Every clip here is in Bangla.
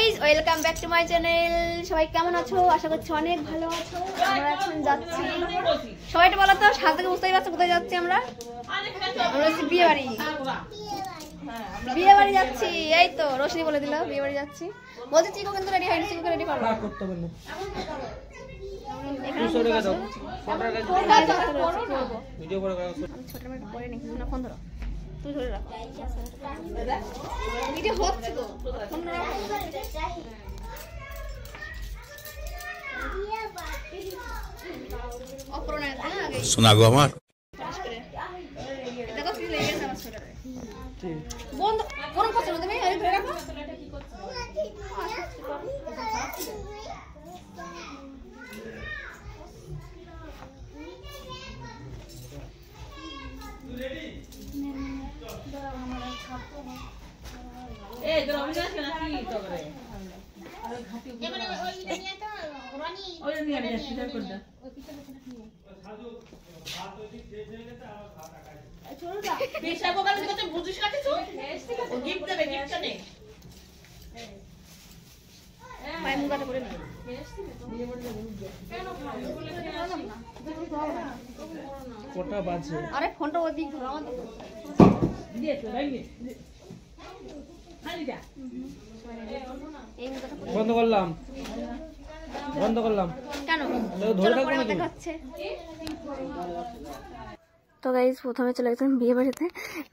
Guys, welcome back to my channel. সবাই কেমন আছো? আশা করছি অনেক ভালো আছো। আমরা এখন যাচ্ছি, সবাইটা বলো তো, সাজ থেকে বুঝতেই পারছো কোথায় যাচ্ছি আমরা? আমরা হচ্ছে বিয়ে বাড়ি। বিয়ে বাড়ি যাচ্ছি, এই তো রোশনি বলে দিল বিয়ে বাড়ি যাচ্ছি। বলছি চিকু কিন্তু রেডি হয়নি, চিকুকে রেডি করো। ছোট মেয়ে পরে নি না, ফোন ধরো, তুই ধরে রাখ। ভিডিও হচ্ছে তো, ফোন ধরে রাখ। শোনা গো আমার দেখো কি লেগে গেছে আমার ছোটরে। বন্ধ গরম করছো না তুমি? এই ধরে রাখো। এই তো আমি জানি না কি তো করে এবারে ওই নিয়ে তো রানী ওই নিয়ে নিয়ে শেয়ার করে দাও ওই পিছনে নিয়ে চলো যা পেশা বগালে কত বুঝিস না কিছু ও গিফট দেবে গিফট নে ভাই মুগাটা করে নে। কোটা বাজে। আরে ফোনটা ওদিক ধরো, আমাদের দিয়ে তো রাইনি খালি যা এই মুগাটা করে বন্ধ করলাম বন্ধ করলাম কেন ধরে চলো থাকো পরে নাকি? দেখাচ্ছে। তো গাইজ প্রথমে চলে গেছিলাম বিয়ে বাড়িতে।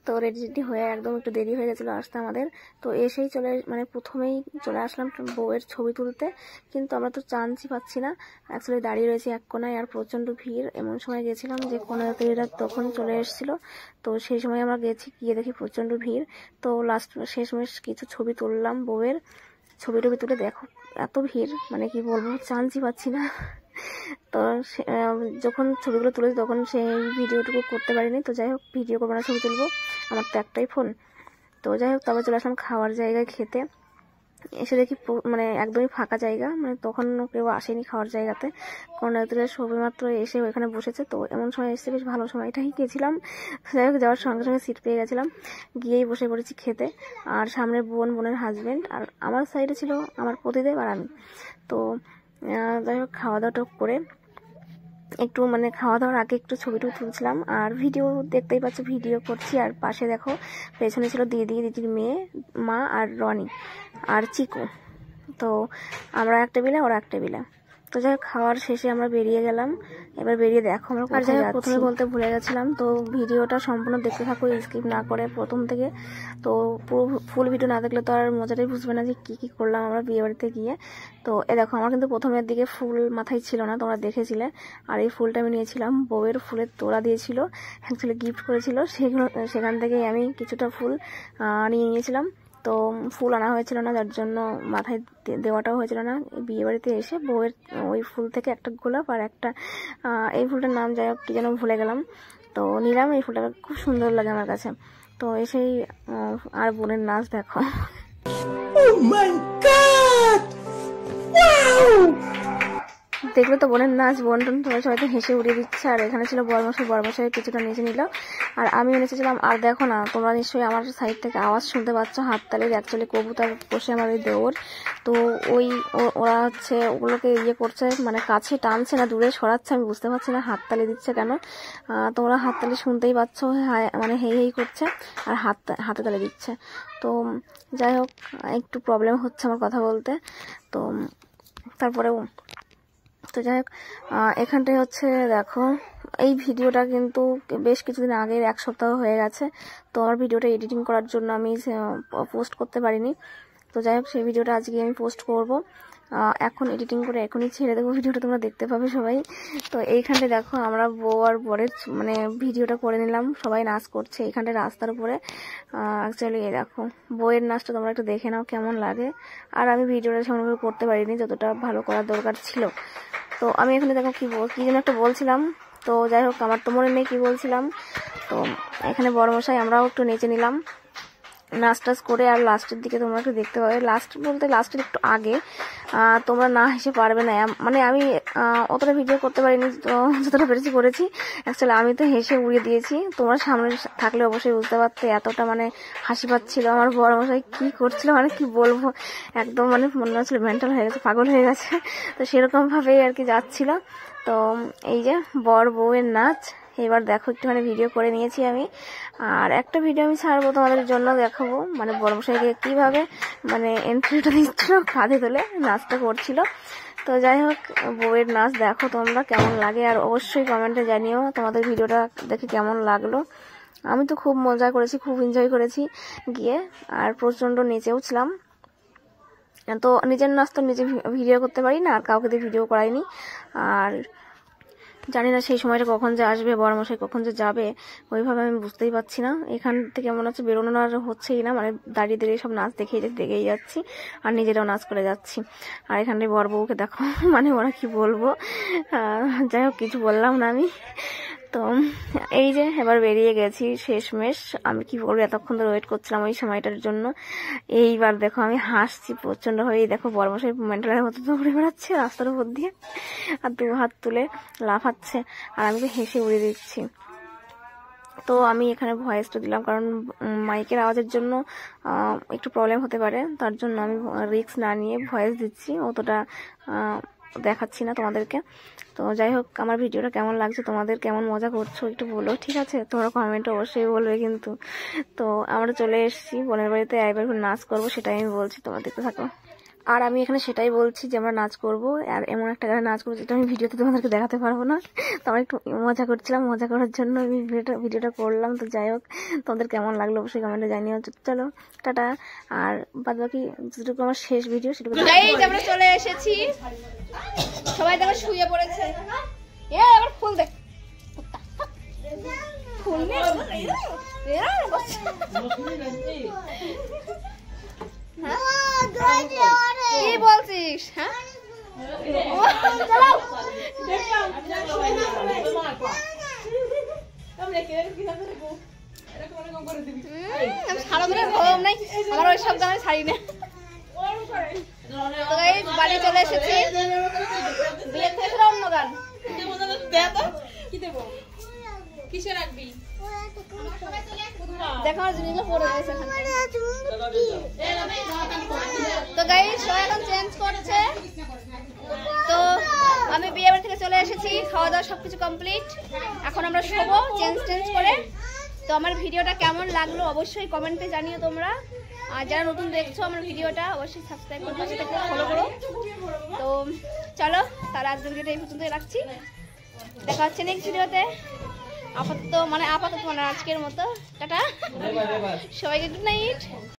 তো রেডি হয়ে একদম একটু দেরি হয়ে গেছিলো আসতে আমাদের। তো এসেই মানে প্রথমেই চলে আসলাম বউয়ের ছবি তুলতে, কিন্তু আমরা তো চান্সই পাচ্ছি না। অ্যাকচুয়ালি দাঁড়িয়ে রয়েছি এক কোনায়, আর প্রচণ্ড ভিড়। এমন সময় গেছিলাম যে কোনাতেরা তখন চলে এসেছিলো। তো সেই সময় আমরা গেছি, গিয়ে দেখি প্রচণ্ড ভিড়। তো শেষমেশ কিছু ছবি তুললাম বউয়ের। ছবি টবি তুলে দেখো এত ভিড়, মানে কি বলবো, চান্সই পাচ্ছি না। তো যখন ছবিগুলো তুলেছি তখন সেই ভিডিওটুকু করতে পারিনি। তো যাই হোক, ভিডিও করবো না, ছবি তুলবো, আমার তো একটাই ফোন। তো যাই হোক, তবে চলে আসলাম খাওয়ার জায়গায় খেতে। এসে দেখি মানে একদমই ফাঁকা জায়গা, মানে তখন কেউ আসেনি খাওয়ার জায়গাতে। কর্ণাটকের সবেমাত্র এসে ওইখানে বসেছে। তো এমন সময় এসে বেশ ভালো সময়টাই গেছিলাম। যাই হোক, যাওয়ার সঙ্গে সঙ্গে সিট পেয়ে গেছিলাম, গিয়েই বসে পড়েছি খেতে। আর সামনে বোনের হাজব্যান্ড, আর আমার সাইডে ছিল আমার পতিদেব আর আমি। তো যাই হোক, খাওয়া দাওয়াটা করে একটু মানে খাওয়া দাওয়ার আগে একটু ছবিটুকু তুলছিলাম, আর ভিডিও দেখতেই পাচ্ছ, ভিডিও করছি। আর পাশে দেখো পেছনে ছিল দিদির মেয়ে, মা আর রনি আর চিকু। তো আমরা এক টেবিলে, ওরা এক টেবিলে। তো যাই হোক, খাওয়ার শেষে আমরা বেরিয়ে গেলাম। এবার বেরিয়ে দেখো আমরা কোথায় যাচ্ছি। প্রথমে বলতে ভুলে গেছিলাম, তো ভিডিওটা সম্পূর্ণ দেখতে থাকো, স্কিপ না করে প্রথম থেকে। তো পুরো ফুল ভিডিও না দেখলে তো আর মজাটাই বুঝবে না যে কি কি করলাম আমরা বিয়ে বাড়িতে গিয়ে। তো দেখো, আমার কিন্তু প্রথমের দিকে ফুল মাথায় ছিল না, তোমরা দেখেছিলে। আর এই ফুলটা আমি নিয়েছিলাম, বউয়ের ফুলের তোড়া দিয়েছিল, অ্যাকচুয়ালি গিফট করেছিল, সেখান থেকেই আমি কিছুটা ফুল নিয়ে নিয়েছিলাম। তো ফুল আনা হয়েছিল না, যার জন্য মাথায় দেওয়াটাও হয়েছিল না। বিয়ে বাড়িতে এসে বউয়ের ওই ফুল থেকে একটা গোলাপ আর একটা এই ফুলটার নাম যাই হোক কি যেন ভুলে গেলাম, তো নিলাম। এই ফুলটা খুব সুন্দর লাগে আমার কাছে। তো এসেই আর বোনের নাচ দেখো। দেখলো তো বোনের নাচ, বোন তোমার সবাই তো হেসে উড়িয়ে দিচ্ছে। আর এখানে ছিল বরমশাই কিছুটা নিচে নিল, আর আমি এনেছিলাম। আর দেখো না, তোমরা নিশ্চয়ই আমার সাইড থেকে আওয়াজ শুনতে পাচ্ছ হাততালির। অ্যাকচুয়ালি কবুতর বসে আমার ওই দেওর, তো ওরা হচ্ছে ওগুলোকে ইয়ে করছে, মানে কাছে টানছে না দূরে সরাচ্ছে, আমি বুঝতে পারছি না হাততালি দিচ্ছে কেন। তোমরা হাততালি শুনতেই পাচ্ছ, মানে হেই করছে আর হাতে তালি দিচ্ছে। তো যাই হোক, একটু প্রবলেম হচ্ছে আমার কথা বলতে। তো তারপরেও তো যাই হোক, এখানটায় হচ্ছে দেখো, এই ভিডিওটা কিন্তু বেশ কিছুদিন আগের, এক সপ্তাহ হয়ে গেছে। তো আমার ভিডিওটা এডিটিং করার জন্য আমি পোস্ট করতে পারিনি। তো যাই হোক, সেই ভিডিওটা আজকে আমি পোস্ট করব। এখন এডিটিং করে এখনই ছেড়ে দেবো ভিডিওটা, তোমরা দেখতে পাবে সবাই। তো এইখানটায় দেখো, আমরা বউ আর বরের মানে ভিডিওটা করে নিলাম, সবাই নাচ করছে এইখানটায় রাস্তার উপরে। অ্যাকচুয়ালি এই দেখো, বউয়ের নাচটা তোমরা একটু দেখে নাও কেমন লাগে। আর আমি ভিডিওটা সেমনভাবে করতে পারিনি যতটা ভালো করার দরকার ছিল। তো আমি এখানে দেখো কি যেন একটা বলছিলাম। তো যাই হোক, আমার তো মনে নেই কি বলছিলাম। তো এখানে বড়মশাই, আমরাও একটু নেচে নিলাম। নাচ টাচ করে আর লাস্টের দিকে তোমরা একটু দেখতে পাবে, লাস্ট বলতে লাস্টের একটু আগে তোমরা না হেসে পারবে না, মানে আমি অতটা ভিডিও করতে পারিনি, তো যতটা পেরেছি করেছি। অ্যাকচুয়ালি আমি তো হেসে উড়িয়ে দিয়েছি, তোমরা সামনে থাকলে অবশ্যই বুঝতে পারতে এতটা মানে হাসি পাচ্ছিল। আমার বড় মশাই কী করছিল মানে কি বলবো, একদম মানে মনে হচ্ছিল মেন্টাল হয়ে গেছে, পাগল হয়ে গেছে। তো সেরকমভাবেই আর কি যাচ্ছিল। তো এই যে বর বউয়ের নাচ, এবার দেখো একটুখানি ভিডিও করে নিয়েছি আমি, আর একটা ভিডিও আমি ছাড়বো তোমাদের জন্য, দেখাবো মানে বড়মশাইকে কীভাবে মানে এন্ট্রিটা দিচ্ছিল, কাঁধে তুলে নাচটা করছিল। তো যাই হোক, বউয়ের নাচ দেখো তোমরা কেমন লাগে, আর অবশ্যই কমেন্টে জানিও তোমাদের ভিডিওটা দেখে কেমন লাগলো। আমি তো খুব মজা করেছি, খুব এনজয় করেছি গিয়ে, আর প্রচণ্ড নেচেও ছিলাম। তো নিজের নাচ তো নিজে ভিডিও করতে পারি না, আর কাউকে দিয়ে ভিডিও করাইনি। আর জানি না সেই সময়টা কখন যে আসবে, বড়মশাই কখন যে যাবে, ওইভাবে আমি বুঝতেই পারছি না। এখান থেকে মনে হচ্ছে বেরোনো আর হচ্ছেই না, মানে দাঁড়িয়ে দাঁড়িয়ে সব নাচ দেখেই যাচ্ছি, আর নিজেরাও নাচ করে যাচ্ছি। আর এখানটায় বর বউকে দেখো, মানে ওরা কি বলবো, যাই হোক কিছু বললাম না আমি। তো এই যে এবার বেরিয়ে গেছি শেষমেশ, আমি কি বলবো, এতক্ষণ ধরে ওয়েট করছিলাম ওই সময়টার জন্য। এইবার দেখো আমি হাসছি প্রচণ্ড হয়ে, দেখো বড়মশাই মেন্টালের মতো দৌড়ে বেড়াচ্ছে রাস্তার উপর দিয়ে, আর দু হাত তুলে লাফাচ্ছে, আর আমি তো হেসে উড়িয়ে দিচ্ছি। তো আমি এখানে ভয়েসটা দিলাম, কারণ মাইকের আওয়াজের জন্য একটু প্রবলেম হতে পারে, তার জন্য আমি রিস্ক না নিয়ে ভয়েস দিচ্ছি, অতটা দেখাচ্ছি না তোমাদেরকে। তো যাই হোক, আমার ভিডিওটা কেমন লাগছে, তোমাদের কেমন মজা করছো একটু বলো, ঠিক আছে? তোমরা কমেন্টে অবশ্যই বলবে কিন্তু। তো আমরা চলে এসেছি বোনের বাড়িতে, এবার নাচ করবো, সেটাই আমি বলছি, তোমরা দেখতে থাকো। আর আমি এখানে সেটাই বলছি যে আমরা নাচ করব, আর এমন একটা গানে নাচ করবো যেটা আমি ভিডিওতে তোমাদেরকে দেখাতে পারবো না। তো আমরা একটু মজা করছিলাম, মজা করার জন্য আমি ভিডিওটা করলাম। তো যাই হোক, তোমাদের কেমন লাগলো অবশ্যই কমেন্টে জানিও। চলো টাটা, আর বাদ বাকি যেটুকু আমার শেষ ভিডিও সেটুকু। আমরা চলে এসেছি, সবাই দেখো শুয়ে পড়েছে। আবার ফুল দেখ, ফুল কি বলছিস? হ্যাঁ সারাদিনের ঘুম নাই আমার, ওই সব গানে ছাড়ি না। তো বাড়ি চলে এসেছি, বিয়ে থেকে অন্য গান দেখো, আমার জিনিসগুলো পড়ে গেছে। তো গাইস সবাই এখন চেঞ্জ করছে। তো আমি বিয়ে বাড়ি থেকে চলে এসেছি, খাওয়া দাওয়া সবকিছু কমপ্লিট, এখন আমরা শোবো চেঞ্জ করে। তো আমার ভিডিওটা কেমন লাগলো অবশ্যই কমেন্টে জানিও তোমরা, আর যারা নতুন দেখছো আমার ভিডিওটা অবশ্যই সাবস্ক্রাইব করে পাশে থেকে ফলো করো। তো চলো, তাহলে আজকের ভিডিওটা এই পর্যন্তই রাখছি, দেখা হচ্ছে নেক্সট ভিডিওতে। আপাতত মানে আজকের মতো টাটা, সবাইকে গুড নাইট।